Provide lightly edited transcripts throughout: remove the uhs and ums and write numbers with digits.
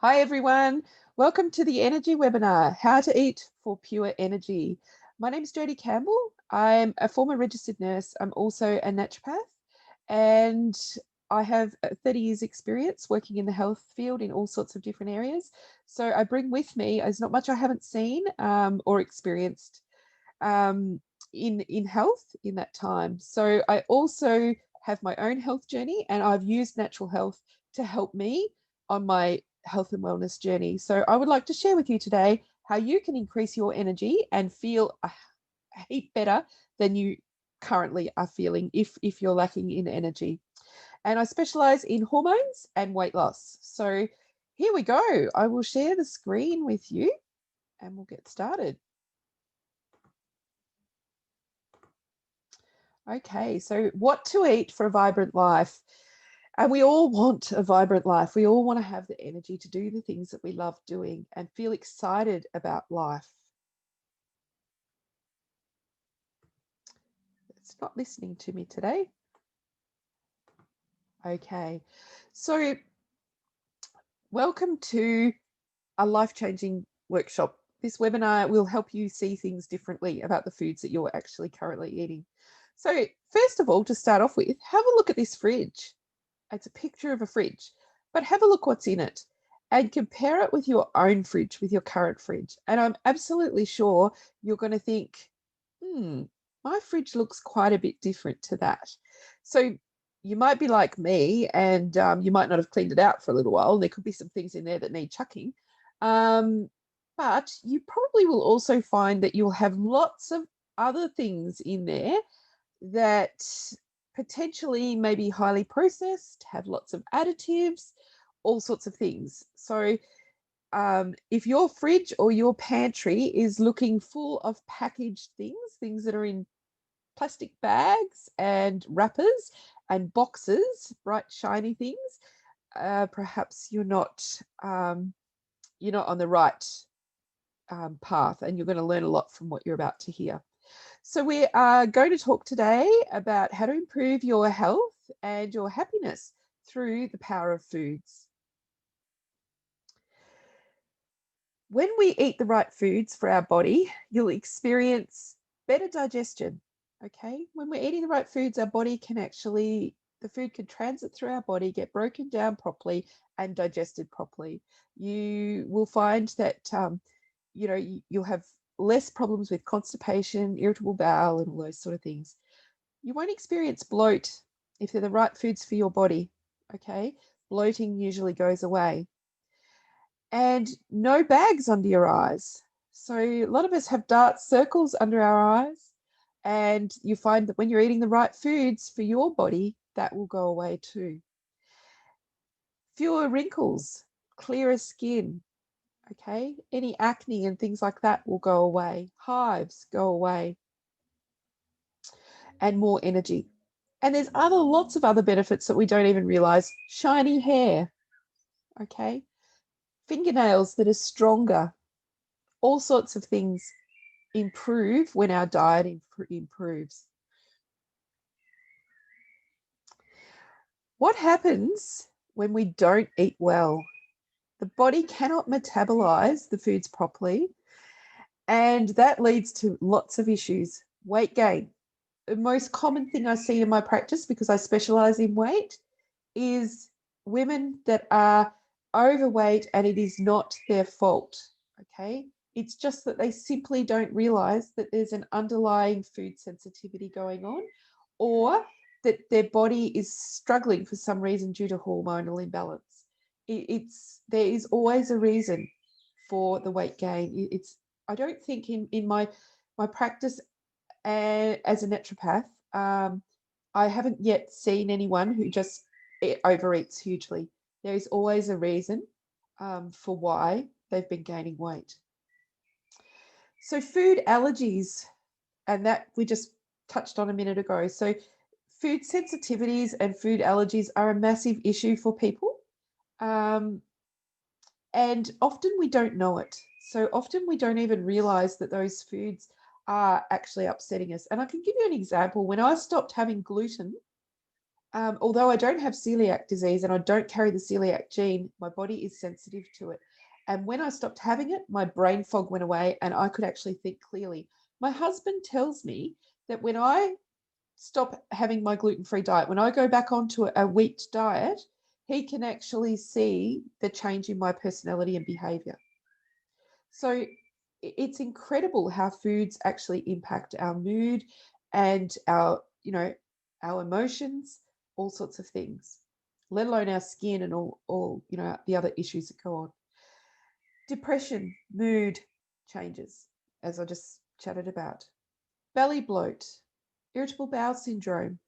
Hi everyone, welcome to the energy webinar, How to Eat for Pure Energy. My name is Jodie Campbell. I'm a former registered nurse. I'm also a naturopath and I have 30 years experience working in the health field in all sorts of different areas. So I bring with me, there's not much I haven't seen or experienced um, in health in that time. So I also have my own health journey and I've used natural health to help me on my health and wellness journey. So I would like to share with you today how you can increase your energy and feel a heap better than you currently are feeling if you're lacking in energy. And I specialize in hormones and weight loss. So here we go. I will share the screen with you and we'll get started. Okay, so what to eat for a vibrant life? And we all want a vibrant life. We all want to have the energy to do the things that we love doing and feel excited about life. It's not listening to me today. Okay, so welcome to a life-changing workshop. This webinar will help you see things differently about the foods that you're actually currently eating. So first of all, to start off with, have a look at this fridge. It's a picture of a fridge, but have a look what's in it and compare it with your own fridge, with your current fridge. And I'm absolutely sure you're going to think, my fridge looks quite a bit different to that. So you might be like me and you might not have cleaned it out for a little while. And there could be some things in there that need chucking. But you probably will also find that you'll have lots of other things in there that potentially may be highly processed, have lots of additives, all sorts of things. So if your fridge or your pantry is looking full of packaged things that are in plastic bags and wrappers and boxes, bright shiny things, perhaps you're not on the right path, and you're going to learn a lot from what you're about to hear. So we are going to talk today about how to improve your health and your happiness through the power of foods. When we eat the right foods for our body, you'll experience better digestion. Okay, when we're eating the right foods, our body can actually, the food can transit through our body, get broken down properly and digested properly. You will find that you'll have less problems with constipation, irritable bowel, and all those sort of things. You won't experience bloat if they're the right foods for your body. Okay, bloating usually goes away. And no bags under your eyes. So a lot of us have dark circles under our eyes, and you find that when you're eating the right foods for your body, that will go away too. Fewer wrinkles, clearer skin, okay? Any acne and things like that will go away. Hives go away. And more energy. And there's lots of other benefits that we don't even realize. Shiny hair, okay? Fingernails that are stronger. All sorts of things improve when our diet improves. What happens when we don't eat well? The body cannot metabolize the foods properly, and that leads to lots of issues. Weight gain. The most common thing I see in my practice, because I specialize in weight, is women that are overweight and it is not their fault. Okay, it's just that they simply don't realize that there's an underlying food sensitivity going on, or that their body is struggling for some reason due to hormonal imbalance. There is always a reason for the weight gain. I don't think in my practice as a naturopath, I haven't yet seen anyone who just overeats hugely. There is always a reason for why they've been gaining weight. So food allergies, and that we just touched on a minute ago. So food sensitivities and food allergies are a massive issue for people. And often we don't know it. So often we don't even realize that those foods are actually upsetting us. And I can give you an example. When I stopped having gluten, although I don't have celiac disease and I don't carry the celiac gene, my body is sensitive to it. And when I stopped having it, my brain fog went away and I could actually think clearly. My husband tells me that when I stop having my gluten-free diet, when I go back onto a wheat diet, he can actually see the change in my personality and behavior. So it's incredible how foods actually impact our mood and our emotions, all sorts of things, let alone our skin and all the other issues that go on. Depression, mood changes, as I just chatted about. Belly bloat, irritable bowel syndrome,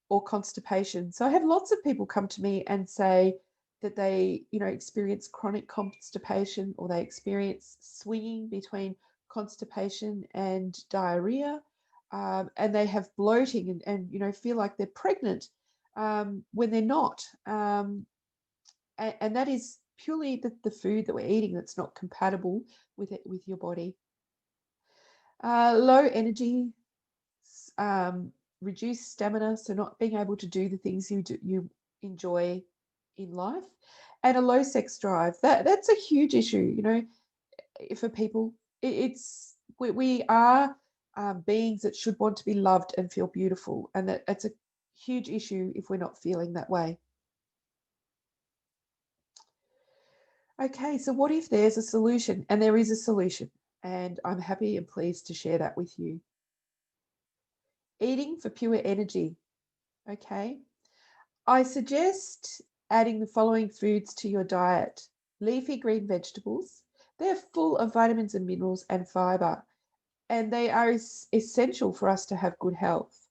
or constipation. So I have lots of people come to me and say that they, experience chronic constipation, or they experience swinging between constipation and diarrhea, and they have bloating and feel like they're pregnant when they're not. And that is purely the food that we're eating that's not compatible with your body. Low energy, reduced stamina, so not being able to do the things you enjoy in life, and a low sex drive. That's a huge issue, for people. We are beings that should want to be loved and feel beautiful, and that's a huge issue if we're not feeling that way. Okay, so what if there's a solution? And there is a solution, and I'm happy and pleased to share that with you. Eating for pure energy. Okay, I suggest adding the following foods to your diet. Leafy green vegetables. They're full of vitamins and minerals and fiber, and they are essential for us to have good health.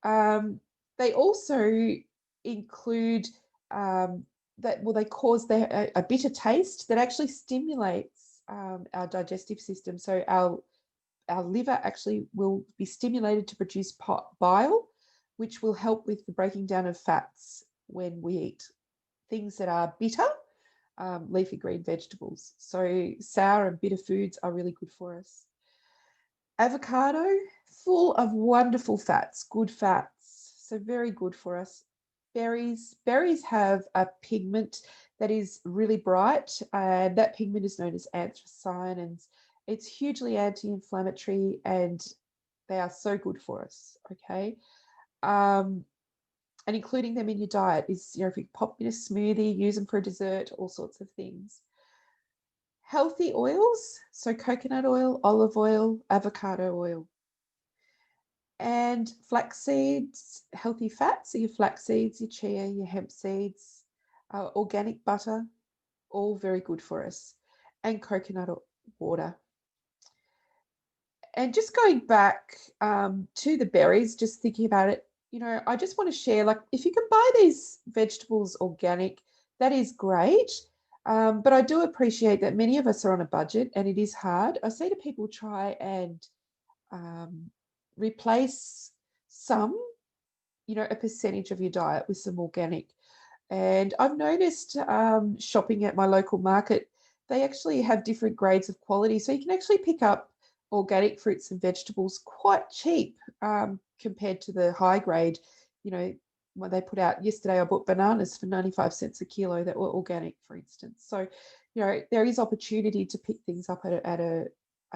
They also include they cause a bitter taste that actually stimulates our digestive system. So our liver actually will be stimulated to produce bile, which will help with the breaking down of fats when we eat things that are bitter, leafy green vegetables. So sour and bitter foods are really good for us. Avocado, full of wonderful fats, good fats, so very good for us. Berries have a pigment that is really bright, and that pigment is known as anthocyanins. It's hugely anti-inflammatory, and they are so good for us. Okay, and including them in your diet is, if you pop in a smoothie, use them for a dessert, all sorts of things. Healthy oils, so coconut oil, olive oil, avocado oil. And flax seeds, healthy fats, so your flax seeds, your chia, your hemp seeds, organic butter, all very good for us. And coconut water. And just going back to the berries, just thinking about it, I just want to share, like, if you can buy these vegetables organic, that is great. But I do appreciate that many of us are on a budget and it is hard. I say to people, try and replace some, a percentage of your diet with some organic. And I've noticed shopping at my local market, they actually have different grades of quality. So you can actually pick up organic fruits and vegetables quite cheap compared to the high grade. What they put out yesterday, I bought bananas for 95 cents a kilo that were organic, for instance. So, there is opportunity to pick things up at a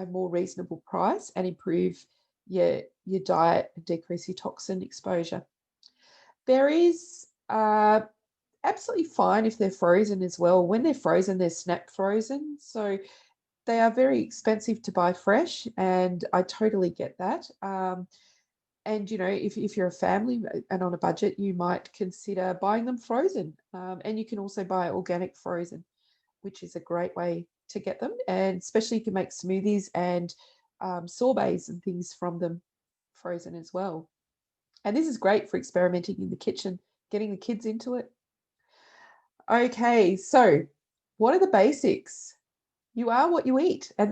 more reasonable price and improve your diet and decrease your toxin exposure. Berries are absolutely fine if they're frozen as well. When they're frozen, they're snap frozen. So they are very expensive to buy fresh, and I totally get that. And, if you're a family and on a budget, you might consider buying them frozen. And you can also buy organic frozen, which is a great way to get them. And especially you can make smoothies and sorbets and things from them frozen as well. And this is great for experimenting in the kitchen, getting the kids into it. Okay, so what are the basics? You are what you eat. And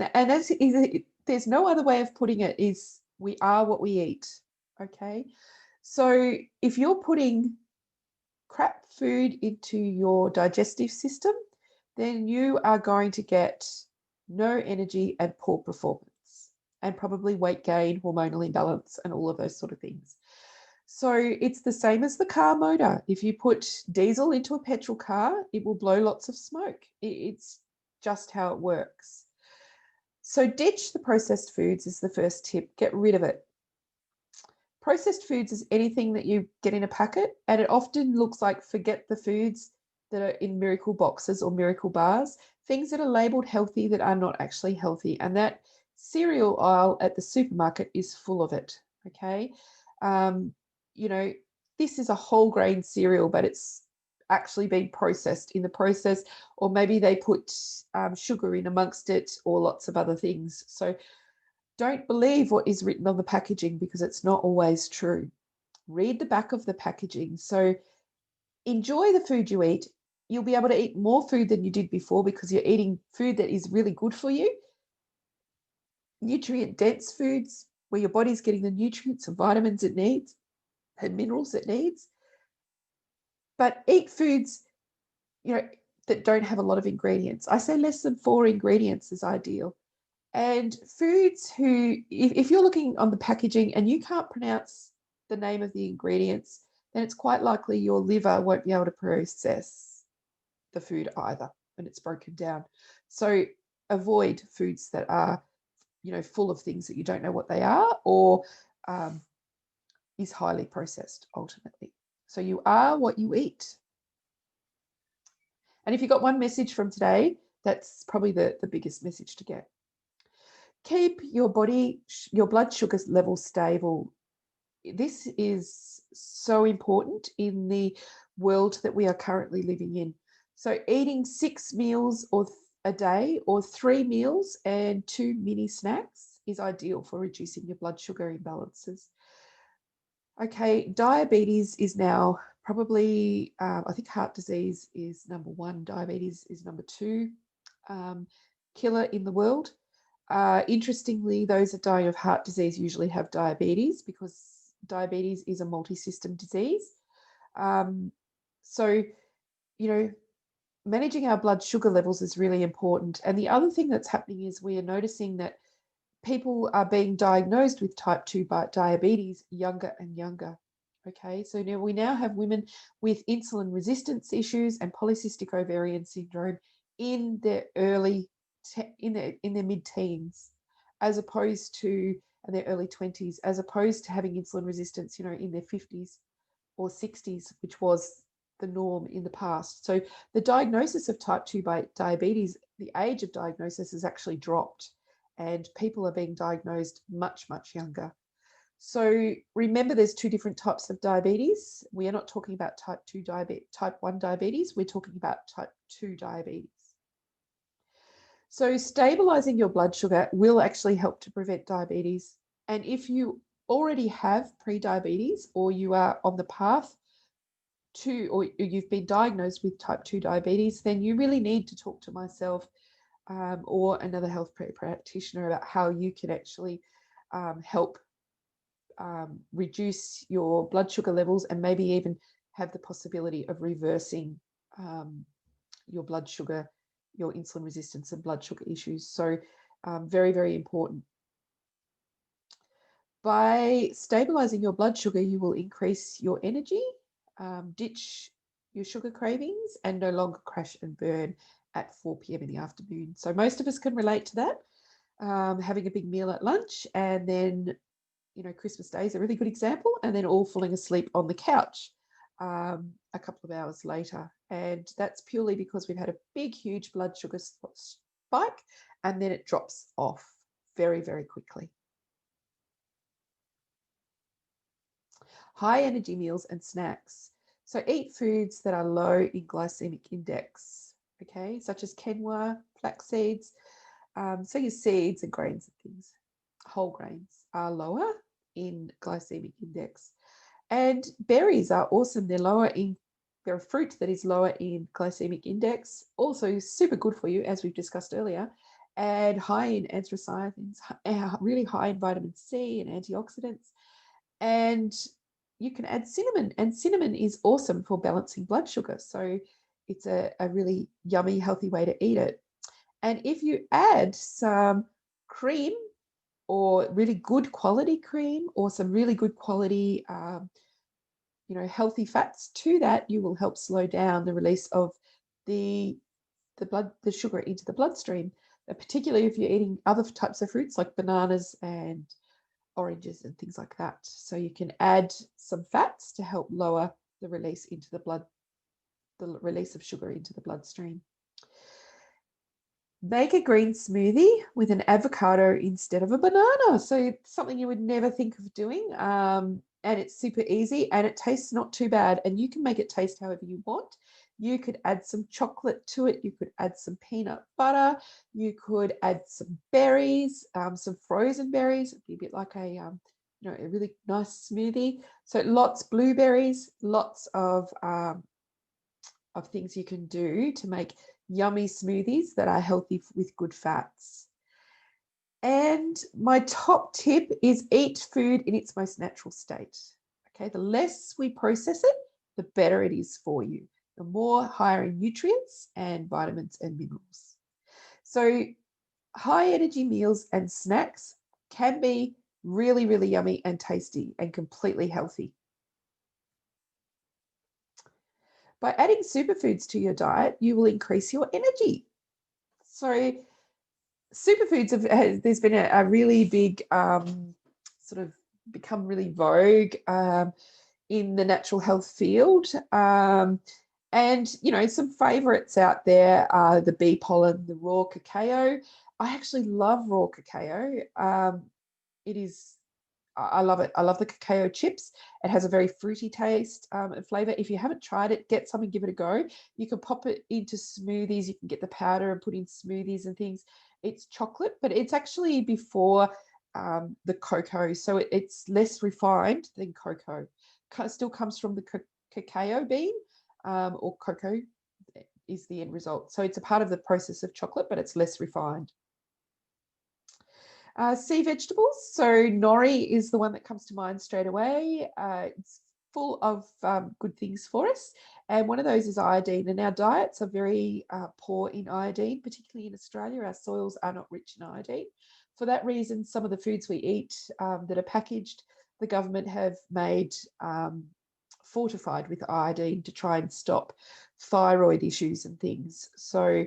there's no other way of putting it, is we are what we eat. Okay, so if you're putting crap food into your digestive system, then you are going to get no energy and poor performance, and probably weight gain, hormonal imbalance, and all of those sort of things. So it's the same as the car motor. If you put diesel into a petrol car, it will blow lots of smoke. It's just how it works. So ditch the processed foods is the first tip. Get rid of it. Processed foods is anything that you get in a packet, and it often looks like forget the foods that are in miracle boxes or miracle bars, things that are labeled healthy that are not actually healthy. And that cereal aisle at the supermarket is full of it. Okay. You know, this is a whole grain cereal, but it's actually been processed in the process, or maybe they put sugar in amongst it or lots of other things. So don't believe what is written on the packaging because it's not always true. Read the back of the packaging. So enjoy the food you eat. You'll be able to eat more food than you did before because you're eating food that is really good for you. Nutrient dense foods where your body's getting the nutrients and vitamins it needs and minerals it needs. But eat foods, that don't have a lot of ingredients. I say less than 4 ingredients is ideal. And foods if you're looking on the packaging and you can't pronounce the name of the ingredients, then it's quite likely your liver won't be able to process the food either when it's broken down. So avoid foods that are, full of things that you don't know what they are, or is highly processed ultimately. So you are what you eat. And if you got one message from today, that's probably the biggest message to get. Keep your blood sugar level stable. This is so important in the world that we are currently living in. So eating 6 meals or a day or 3 meals and 2 mini snacks is ideal for reducing your blood sugar imbalances. Okay, diabetes is now probably, I think heart disease is number 1, diabetes is number 2 killer in the world. Interestingly, those that die of heart disease usually have diabetes because diabetes is a multi-system disease. So, managing our blood sugar levels is really important. And the other thing that's happening is we are noticing that people are being diagnosed with type 2 diabetes younger and younger. Okay, so now we have women with insulin resistance issues and polycystic ovarian syndrome in their in their mid-teens, as opposed to their early 20s, as opposed to having insulin resistance, in their 50s or 60s, which was the norm in the past. So the diagnosis of type 2 diabetes, the age of diagnosis has actually dropped, and people are being diagnosed much, much younger. So remember, there's 2 different types of diabetes. We are not talking about type 1 diabetes. We're talking about type 2 diabetes. So stabilizing your blood sugar will actually help to prevent diabetes. And if you already have pre-diabetes, or you are on the path to, or you've been diagnosed with type 2 diabetes, then you really need to talk to myself or another health practitioner about how you can actually help reduce your blood sugar levels, and maybe even have the possibility of reversing your blood sugar, your insulin resistance and blood sugar issues. So very, very important. By stabilizing your blood sugar, you will increase your energy, ditch your sugar cravings, and no longer crash and burn at 4 p.m. in the afternoon. So most of us can relate to that. Having a big meal at lunch, and then, Christmas Day is a really good example, and then all falling asleep on the couch a couple of hours later. And that's purely because we've had a big, huge blood sugar spike, and then it drops off very, very quickly. High energy meals and snacks. So eat foods that are low in glycemic index, okay, such as quinoa, flax seeds. So your seeds and grains and things, whole grains, are lower in glycemic index. And berries are awesome. They're a fruit that is lower in glycemic index, also super good for you, as we've discussed earlier, and high in anthocyanins, really high in vitamin C and antioxidants. And you can add cinnamon, and cinnamon is awesome for balancing blood sugar. So it's a really yummy, healthy way to eat it. And if you add some cream, or really good quality cream, or some really good quality healthy fats to that, you will help slow down the release of the sugar into the bloodstream, particularly if you're eating other types of fruits like bananas and oranges and things like that. So you can add some fats to help lower the release into the blood, the release of sugar into the bloodstream. Make a green smoothie with an avocado instead of a banana. So something you would never think of doing. And it's super easy and it tastes not too bad. And you can make it taste however you want. You could add some chocolate to it. You could add some peanut butter. You could add some berries, some frozen berries. It'd be a bit like a really nice smoothie. So lots blueberries, lots of things you can do to make yummy smoothies that are healthy with good fats. And my top tip is eat food in its most natural state. Okay, the less we process it, the better it is for you. The more higher in nutrients and vitamins and minerals. So high energy meals and snacks can be really, really yummy and tasty and completely healthy. By adding superfoods to your diet, you will increase your energy. So superfoods there's been a really big sort of become really vogue in the natural health field. And, some favorites out there are the bee pollen, the raw cacao. I actually love raw cacao. It is, I love it. I love the cacao chips. It has a very fruity taste and flavor. If you haven't tried it, get some and give it a go. You can pop it into smoothies. You can get the powder and put in smoothies and things. It's chocolate, but it's actually before the cocoa. So it's less refined than cocoa. Still comes from the cacao bean or cocoa is the end result. So it's a part of the process of chocolate, but it's less refined. Sea vegetables. So nori is the one that comes to mind straight away. It's full of good things for us. And one of those is iodine. And our diets are very poor in iodine, particularly in Australia. Our soils are not rich in iodine. For that reason, some of the foods we eat that are packaged, the government have made fortified with iodine to try and stop thyroid issues and things. So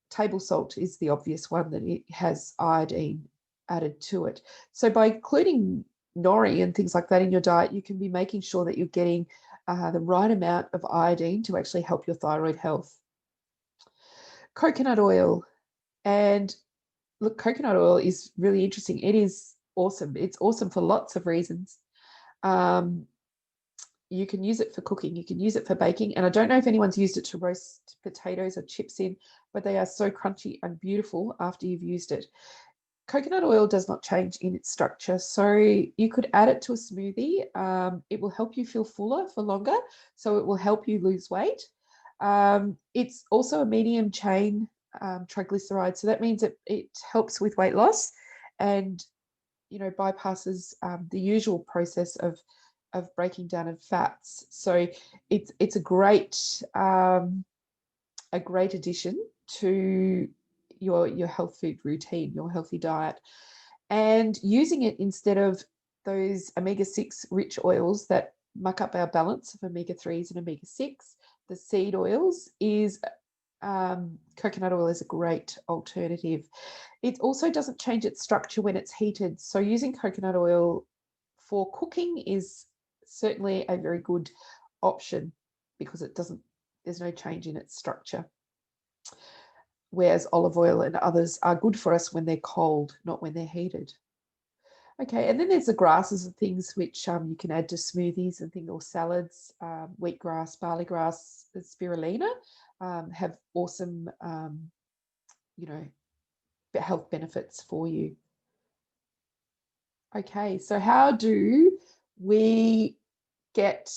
table salt is the obvious one that it has iodine added to it. So by including nori and things like that in your diet, you can be making sure that you're getting the right amount of iodine to actually help your thyroid health. Coconut oil. And look, coconut oil is really interesting. It is awesome. It's awesome for lots of reasons. You can use it for cooking. You can use it for baking. And I don't know if anyone's used it to roast potatoes or chips in, but they are so crunchy and beautiful after you've used it. Coconut oil does not change in its structure. So you could add it to a smoothie. It will help you feel fuller for longer. So it will help you lose weight. It's also a medium chain triglyceride. So that means it helps with weight loss and, bypasses the usual process of breaking down of fats. So it's a great addition to your health food routine, your healthy diet, and using it instead of those omega-6 rich oils that muck up our balance of omega-3s and omega-6. The seed oils is coconut oil is a great alternative. It also doesn't change its structure when it's heated. So using coconut oil for cooking is certainly a very good option because there's no change in its structure. Whereas olive oil and others are good for us when they're cold, not when they're heated. Okay, and then there's the grasses and things which you can add to smoothies and things or salads. Wheatgrass, barleygrass, spirulina have awesome, health benefits for you. Okay, so how do we get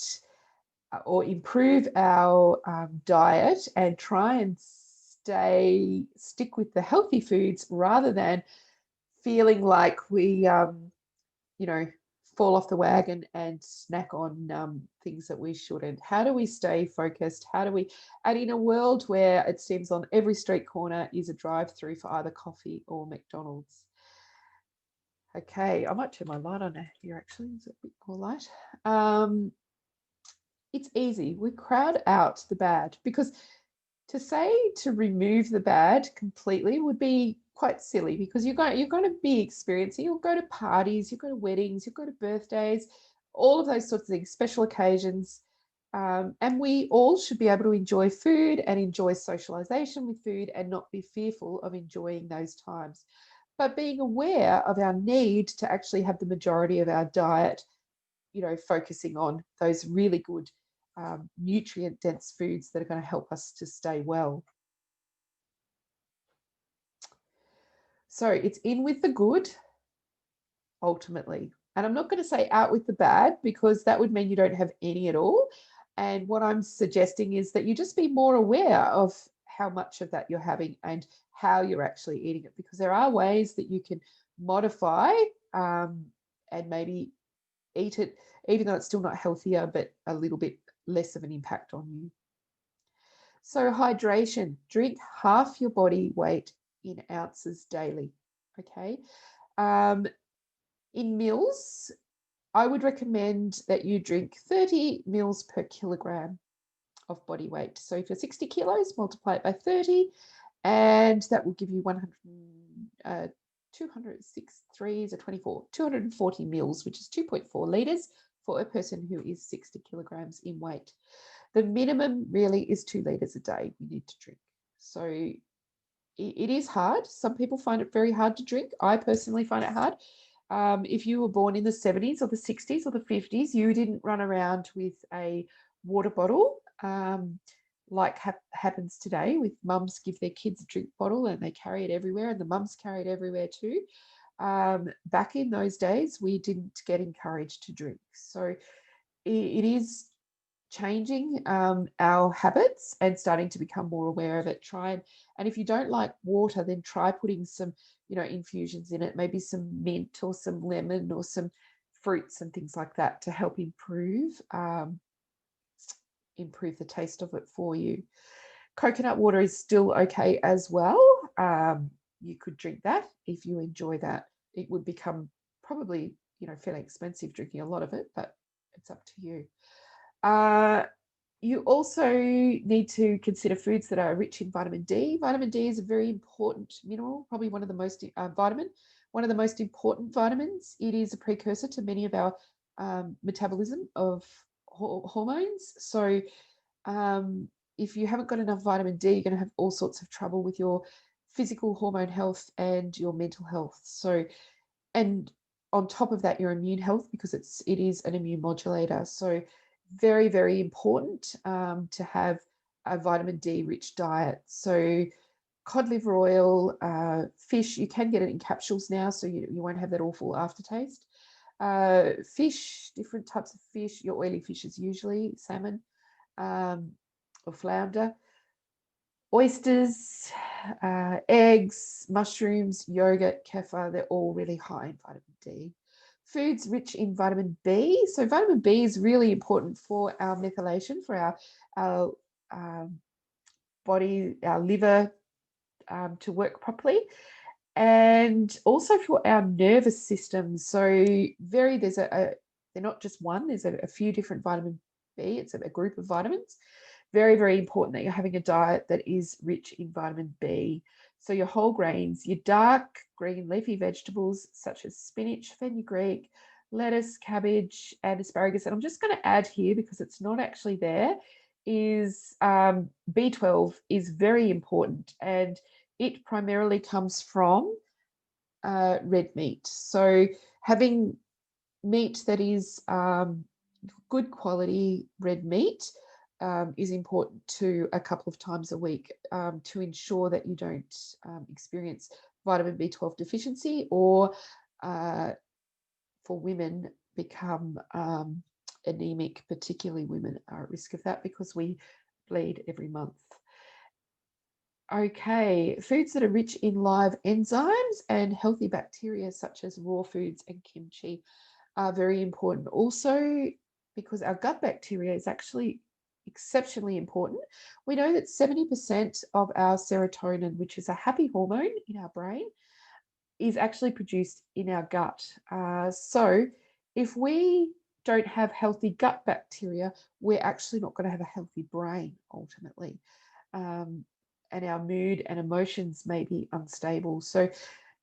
or improve our diet and try and stick with the healthy foods rather than feeling like we fall off the wagon and snack on things that we shouldn't? How do we stay focused? And in a world where it seems on every street corner is a drive-through for either coffee or McDonald's, Okay, I might turn my light on here actually. Is it a bit more light? Um, it's easy. We crowd out the bad because to say to remove the bad completely would be quite silly because you're going to be experiencing, you'll go to parties, you'll go to weddings, you'll go to birthdays, all of those sorts of things, special occasions. And we all should be able to enjoy food and enjoy socialization with food and not be fearful of enjoying those times. But being aware of our need to actually have the majority of our diet, focusing on those really good nutrient dense foods that are going to help us to stay well. So it's in with the good, ultimately. And I'm not going to say out with the bad because that would mean you don't have any at all. And what I'm suggesting is that you just be more aware of how much of that you're having and how you're actually eating it, because there are ways that you can modify and maybe eat it, even though it's still not healthier, but a little bit less of an impact on you. So hydration, drink half your body weight in ounces daily. Okay. Um, in mils, I would recommend that you drink 30 mils per kilogram of body weight. So if you're 60 kilos, multiply it by 30, and that will give you 206 threes are 24, 240 mils, which is 2.4 litres for a person who is 60 kilograms in weight. The minimum really is 2 litres a day we need to drink. So it is hard. Some people find it very hard to drink. I personally find it hard. If you were born in the 70s or the 60s or the 50s, you didn't run around with a water bottle like happens today, with mums give their kids a drink bottle and they carry it everywhere, and the mums carry it everywhere too. Back in those days, we didn't get encouraged to drink. So it is changing our habits and starting to become more aware of it. And if you don't like water, then try putting some, infusions in it, maybe some mint or some lemon or some fruits and things like that to help improve the taste of it for you. Coconut water is still okay as well. You could drink that if you enjoy that. It would become probably, fairly expensive drinking a lot of it, but it's up to you. You also need to consider foods that are rich in vitamin D. Vitamin D is a very important mineral, probably one of the most important vitamins. It is a precursor to many of our metabolism of hormones. So if you haven't got enough vitamin D, you're going to have all sorts of trouble with your physical hormone health and your mental health. So, and on top of that, your immune health, because it is an immune modulator. So very, very important to have a vitamin D rich diet. So cod liver oil, fish, you can get it in capsules now, so you won't have that awful aftertaste. Fish, different types of fish, your oily fishes usually, salmon or flounder. Oysters, eggs, mushrooms, yogurt, kefir, they're all really high in vitamin D. Foods rich in vitamin B. So vitamin B is really important for our methylation, for our body, our liver to work properly, and also for our nervous system. So they're not just one, there's a few different vitamin B. It's a group of vitamins. Very, very important that you're having a diet that is rich in vitamin B. So your whole grains, your dark green leafy vegetables such as spinach, fenugreek, lettuce, cabbage, and asparagus. And I'm just going to add here, because it's not actually there, is B12 is very important, and it primarily comes from red meat. So having meat that is good quality red meat is important to a couple of times a week to ensure that you don't experience vitamin B12 deficiency, or for women become anemic. Particularly women are at risk of that because we bleed every month. Okay, foods that are rich in live enzymes and healthy bacteria such as raw foods and kimchi are very important also, because our gut bacteria is actually exceptionally important. We know that 70% of our serotonin, which is a happy hormone in our brain, is actually produced in our gut. So if we don't have healthy gut bacteria, we're actually not going to have a healthy brain ultimately. And our mood and emotions may be unstable. So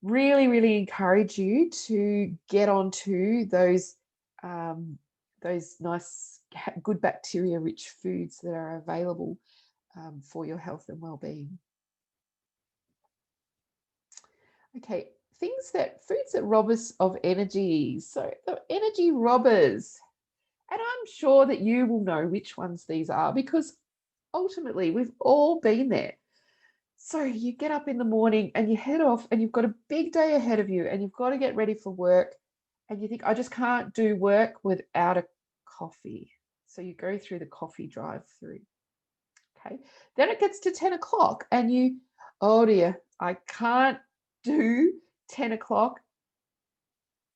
really, really encourage you to get onto those nice, good bacteria-rich foods that are available for your health and well-being. Okay, foods that rob us of energy. So the energy robbers. And I'm sure that you will know which ones these are, because ultimately we've all been there. So you get up in the morning and you head off and you've got a big day ahead of you and you've got to get ready for work, and you think, I just can't do work without a coffee. So you go through the coffee drive-through. Okay. Then it gets to 10 o'clock and oh dear, I can't do 10 o'clock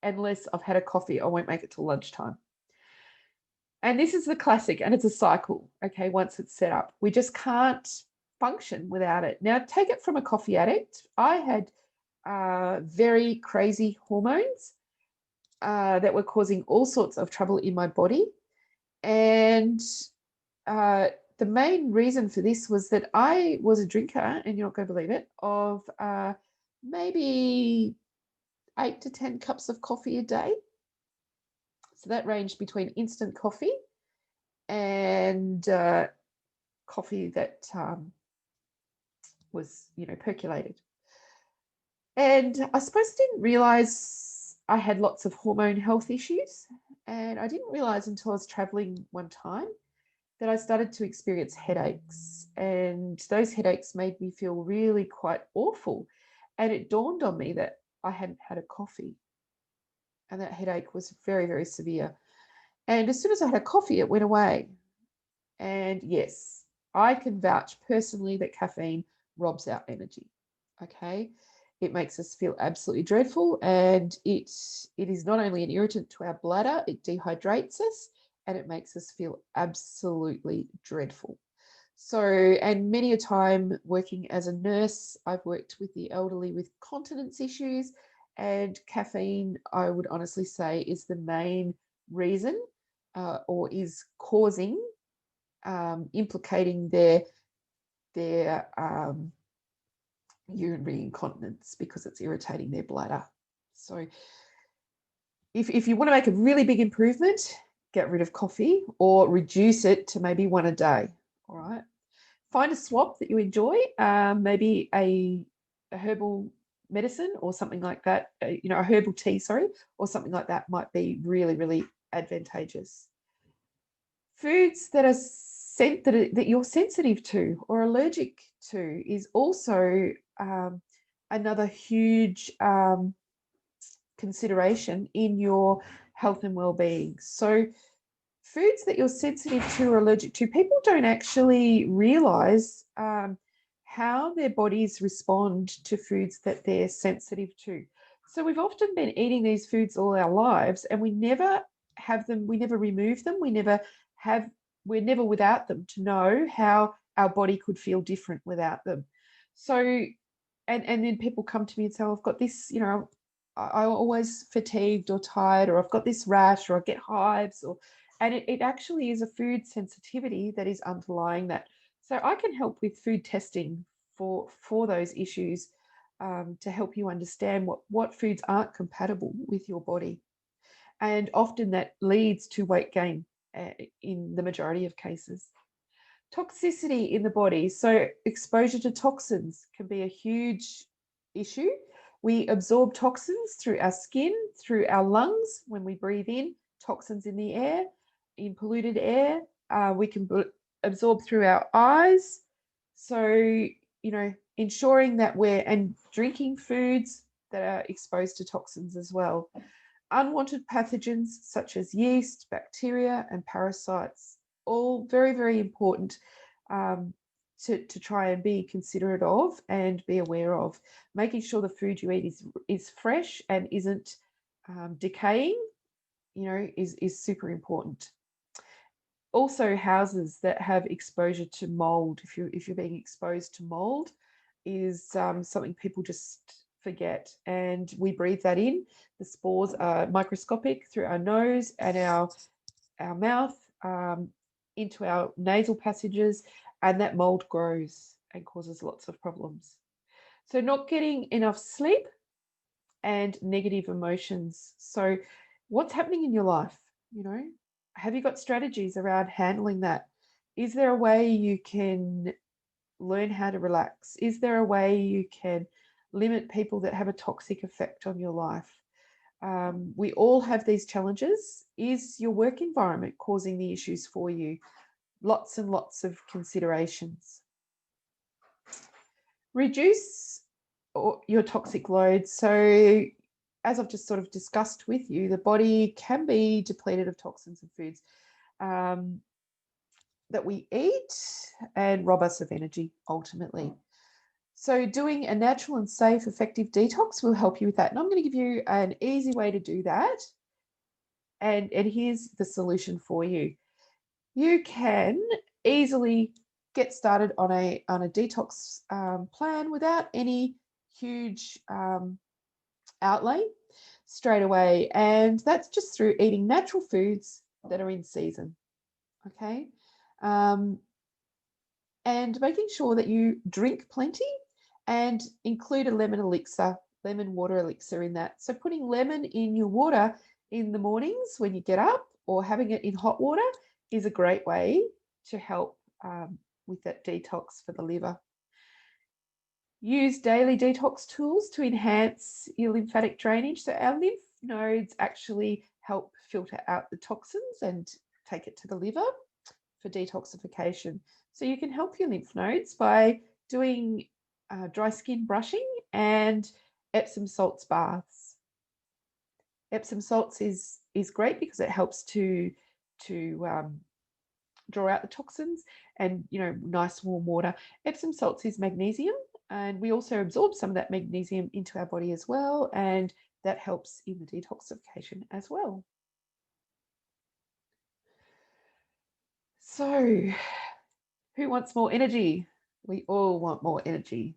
unless I've had a coffee. I won't make it till lunchtime. And this is the classic, and it's a cycle, okay, once it's set up. We just can't function without it. Now, take it from a coffee addict. I had very crazy hormones that were causing all sorts of trouble in my body. And the main reason for this was that I was a drinker, and you're not going to believe it, of maybe 8 to 10 cups of coffee a day. So that ranged between instant coffee and coffee that was, percolated. And I suppose I didn't realize I had lots of hormone health issues. And I didn't realize until I was traveling one time that I started to experience headaches. And those headaches made me feel really quite awful. And it dawned on me that I hadn't had a coffee. And that headache was very, very severe. And as soon as I had a coffee, it went away. And yes, I can vouch personally that caffeine robs our energy. Okay. It makes us feel absolutely dreadful. And it is not only an irritant to our bladder, it dehydrates us and it makes us feel absolutely dreadful. So, and many a time working as a nurse, I've worked with the elderly with continence issues, and caffeine, I would honestly say, is the main reason or is causing, implicating their urinary incontinence because it's irritating their bladder. So if you want to make a really big improvement, get rid of coffee or reduce it to maybe one a day. All right. Find a swap that you enjoy, maybe a herbal medicine or something like that, a herbal tea, sorry, or something like that might be really, really advantageous. Foods that that you're sensitive to or allergic to is also another huge consideration in your health and well-being. So foods that you're sensitive to or allergic to, people don't actually realize how their bodies respond to foods that they're sensitive to. So we've often been eating these foods all our lives and we never have them, we never remove them, we're never without them to know how our body could feel different without them. So, and then people come to me and say, oh, I've got this, I'm always fatigued or tired, or I've got this rash, or I get hives, and it actually is a food sensitivity that is underlying that. So I can help with food testing for those issues to help you understand what foods aren't compatible with your body. And often that leads to weight gain in the majority of cases. Toxicity in the body. So exposure to toxins can be a huge issue. We absorb toxins through our skin, through our lungs when we breathe in, toxins in the air, in polluted air. We can absorb through our eyes. So, ensuring that and drinking foods that are exposed to toxins as well. Unwanted pathogens such as yeast, bacteria, and parasites, all very, very important to try and be considerate of and be aware of. Making sure the food you eat is fresh and isn't decaying, is super important. Also, houses that have exposure to mold, if you're being exposed to mold, is something people just forget. And we breathe that in. The spores are microscopic through our nose and our mouth, into our nasal passages, and that mold grows and causes lots of problems. So not getting enough sleep and negative emotions. So what's happening in your life? Have you got strategies around handling that? Is there a way you can learn how to relax? Is there a way you can limit people that have a toxic effect on your life? We all have these challenges. Is your work environment causing the issues for you? Lots and lots of considerations. Reduce your toxic load. So as I've just sort of discussed with you, the body can be depleted of toxins and foods that we eat and rob us of energy ultimately. So doing a natural and safe, effective detox will help you with that. And I'm going to give you an easy way to do that. And here's the solution for you. You can easily get started on a detox plan without any huge outlay straight away. And that's just through eating natural foods that are in season. Okay. And making sure that you drink plenty and include a lemon water elixir in that. So putting lemon in your water in the mornings when you get up, or having it in hot water, is a great way to help with that detox for the liver. Use daily detox tools to enhance your lymphatic drainage. So our lymph nodes actually help filter out the toxins and take it to the liver for detoxification. So you can help your lymph nodes by doing dry skin brushing and Epsom salts baths. Epsom salts is great because it helps to draw out the toxins, and nice warm water. Epsom salts is magnesium, and we also absorb some of that magnesium into our body as well, and that helps in the detoxification as well. So who wants more energy? We all want more energy.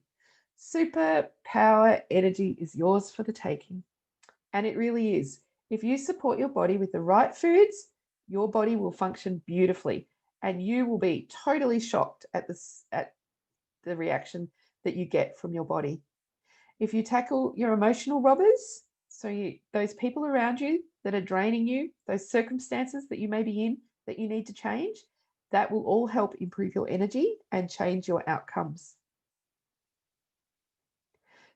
Superpower energy is yours for the taking. And it really is. If you support your body with the right foods, your body will function beautifully, and you will be totally shocked at the reaction that you get from your body. If you tackle your emotional robbers, so those people around you that are draining you, those circumstances that you may be in that you need to change, that will all help improve your energy and change your outcomes.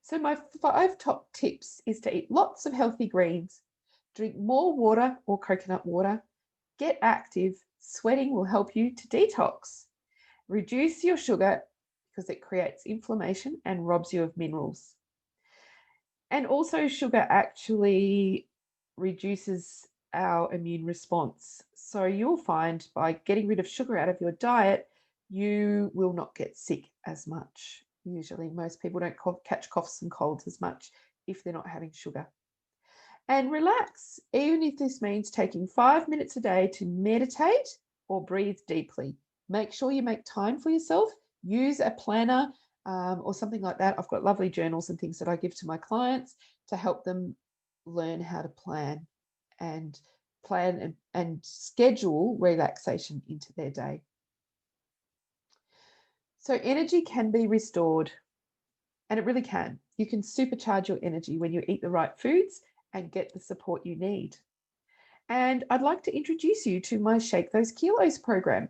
So my 5 top tips is to eat lots of healthy greens, drink more water or coconut water, get active. Sweating will help you to detox. Reduce your sugar because it creates inflammation and robs you of minerals. And also sugar actually reduces our immune response. So you'll find by getting rid of sugar out of your diet, you will not get sick as much. Usually most people don't catch coughs and colds as much if they're not having sugar. And relax, even if this means taking 5 minutes a day to meditate or breathe deeply. Make sure you make time for yourself. Use a planner or something like that. I've got lovely journals and things that I give to my clients to help them learn how to plan and schedule relaxation into their day. So energy can be restored, and it really can. You can supercharge your energy when you eat the right foods and get the support you need. And I'd like to introduce you to my Shake Those Kilos program.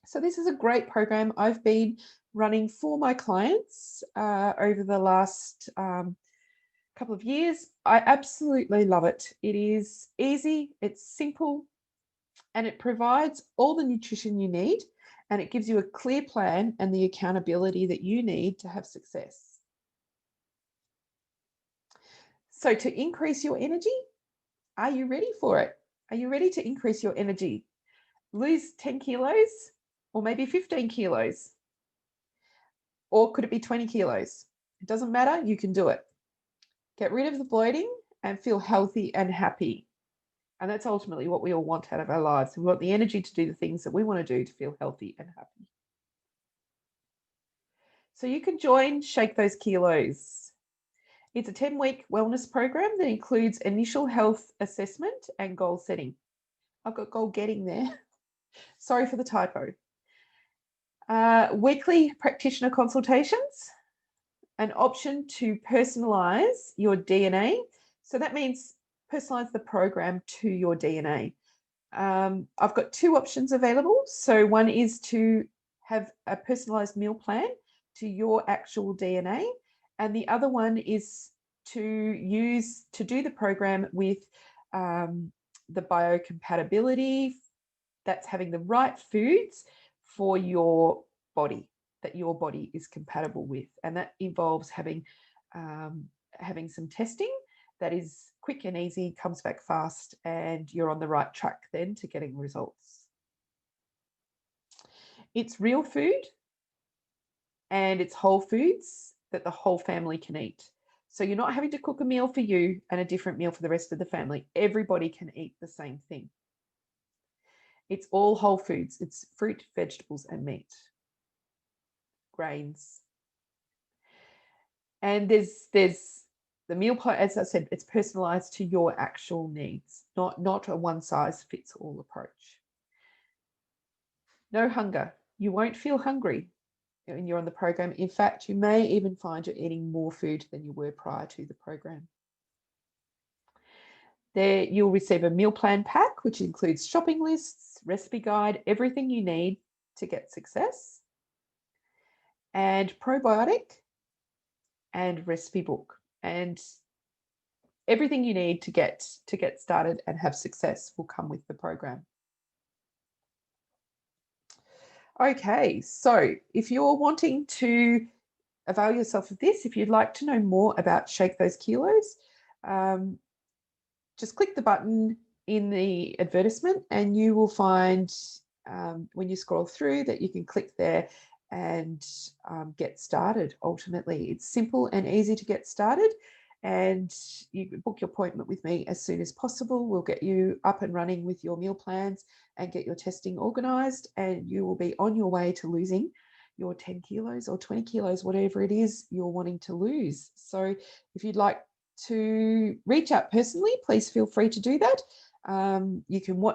So this is a great program I've been running for my clients over the last couple of years. I absolutely love it. It is easy, it's simple, and it provides all the nutrition you need, and it gives you a clear plan and the accountability that you need to have success. So to increase your energy, are you ready for it? Are you ready to increase your energy? Lose 10 kilos or maybe 15 kilos? Or could it be 20 kilos? It doesn't matter, you can do it. Get rid of the bloating and feel healthy and happy. And that's ultimately what we all want out of our lives. We want the energy to do the things that we want to do to feel healthy and happy. So you can join Shake Those Kilos. It's a 10-week wellness program that includes initial health assessment and goal setting. I've got goal getting there. Sorry for the typo. Weekly practitioner consultations, an option to personalize your DNA. So that means personalize the program to your DNA. I've got two options available. So one is to have a personalized meal plan to your actual DNA, and the other one is to do the program with the biocompatibility. That's having the right foods for your body, that your body is compatible with, and that involves having some testing that is quick and easy, comes back fast, and you're on the right track then to getting results. It's real food and it's whole foods that the whole family can eat. So you're not having to cook a meal for you and a different meal for the rest of the family. Everybody can eat the same thing. It's all whole foods. It's fruit, vegetables, and meat, grains. And there's the meal plan, as I said, it's personalized to your actual needs, not a one size fits all approach. No hunger. You won't feel hungry when you're on the program. In fact, you may even find you're eating more food than you were prior to the program. There, you'll receive a meal plan pack, which includes shopping lists, recipe guide, everything you need to get success, and probiotic and recipe book, and everything you need to get started and have success will come with the program. Okay, so if you're wanting to avail yourself of this, if you'd like to know more about Shake Those Kilos, just click the button in the advertisement and you will find when you scroll through that you can click there and get started. Ultimately, it's simple and easy to get started, and you can book your appointment with me as soon as possible. We'll get you up and running with your meal plans and get your testing organised, and you will be on your way to losing your 10 kilos or 20 kilos, whatever it is you're wanting to lose. So if you'd like to reach out personally, please feel free to do that. You can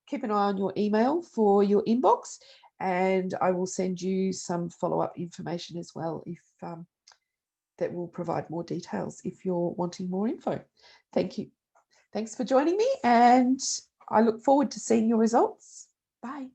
keep an eye on your email for your inbox, and I will send you some follow-up information as well if that will provide more details if you're wanting more info. Thank you. Thanks for joining me, and I look forward to seeing your results. Bye.